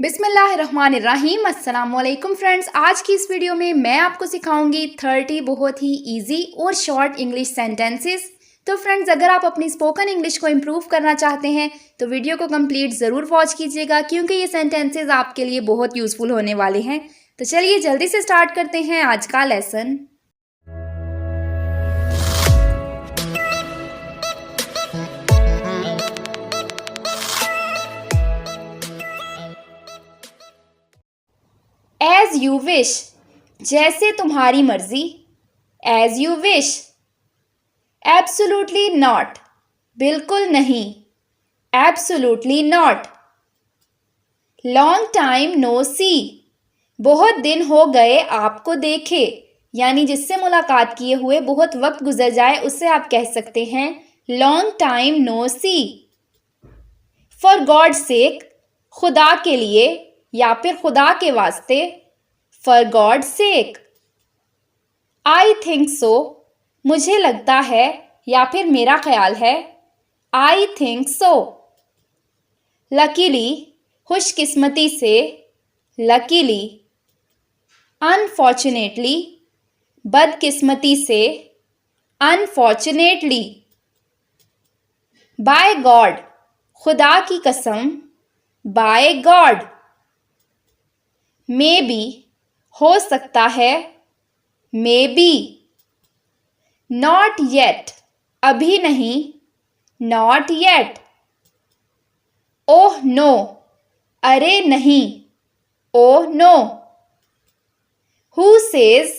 बिस्मिल्लाहिर्रहमानिर्रहीम। अस्सलाम वालेकुम फ्रेंड्स, आज की इस वीडियो में मैं आपको सिखाऊंगी 30 बहुत ही इजी और शॉर्ट इंग्लिश सेंटेंसेस। तो फ्रेंड्स, अगर आप अपनी स्पोकन इंग्लिश को इम्प्रूव करना चाहते हैं तो वीडियो को कंप्लीट ज़रूर वॉच कीजिएगा, क्योंकि ये सेंटेंसेस आपके लिए बहुत यूज़फुल होने वाले हैं। तो चलिए जल्दी से स्टार्ट करते हैं आज का लेसन। एज यू विश, जैसे तुम्हारी मर्जी। As you wish. Absolutely not, बिल्कुल नहीं। Absolutely not. Long time no see, बहुत दिन हो गए आपको देखे, यानी जिससे मुलाकात किए हुए बहुत वक्त गुजर जाए उससे आप कह सकते हैं long time no see. For God sake, खुदा के लिए या फिर खुदा के वास्ते। For God sake. I think so, मुझे लगता है या फिर मेरा ख्याल है। आई थिंक सो। लकीली, खुशकिस्मती से। लकीली। अनफॉर्चुनेटली, बदकिस्मती से। अनफॉर्चुनेटली। बाय गॉड, खुदा की कसम। Bye God. मे बी, हो सकता है। May be. नॉट येट, अभी नहीं। Not yet. ओह नो, अरे नहीं। Oh no. हु सेज,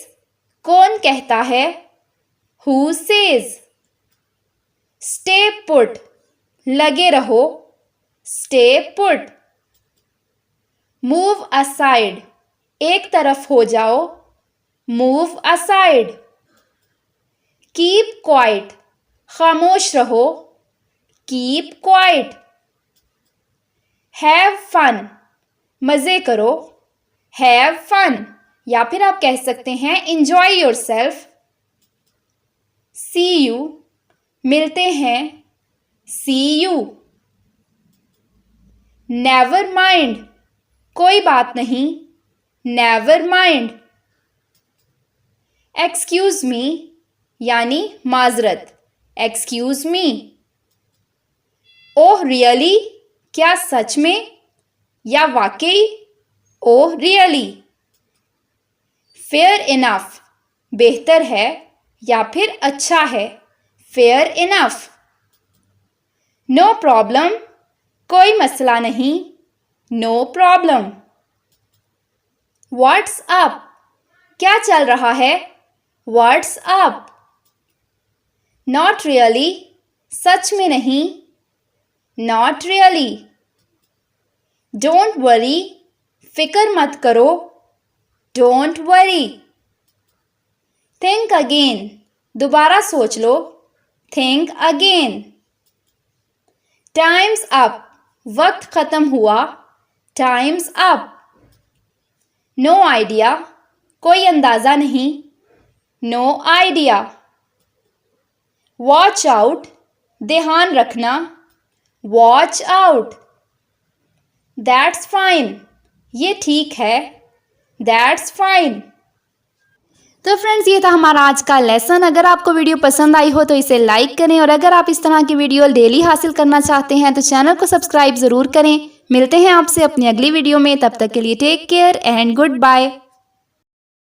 कौन कहता है। Who says. स्टे पुट, लगे रहो। Stay put. मूव असाइड, एक तरफ हो जाओ। Move aside. कीप क्वाइट, खामोश रहो। Keep quiet. हैव फन, मज़े करो। हैव फन, या फिर आप कह सकते हैं एंजॉय योरसेल्फ। सी यू, मिलते हैं। सी यू। नेवर माइंड, कोई बात नहीं। Never mind. एक्सक्यूज मी, यानी माजरत। Excuse me. ओह रियली, क्या सच में या वाकई। Oh really. फेयर इनफ, बेहतर है या फिर अच्छा है। Fair enough. नो प्रॉब्लम, कोई मसला नहीं। No problem. व्हाट्स अप, क्या चल रहा है। What's up. नॉट रियली, सच में नहीं। Not really. डोंट वरी, फिक्र मत करो। Don't worry. थिंक अगेन, दोबारा सोच लो। Think again. टाइम्स अप, वक्त खत्म हुआ। Times up. नो आइडिया, कोई अंदाज़ा नहीं। No idea. वॉच आउट, ध्यान रखना। Watch out. दैट्स फाइन, ये ठीक है। That's fine. तो फ्रेंड्स, ये था हमारा आज का लेसन। अगर आपको वीडियो पसंद आई हो तो इसे लाइक करें, और अगर आप इस तरह की वीडियो डेली हासिल करना चाहते हैं तो चैनल को सब्सक्राइब ज़रूर करें। मिलते हैं आपसे अपनी अगली वीडियो में, तब तक के लिए take care and good bye.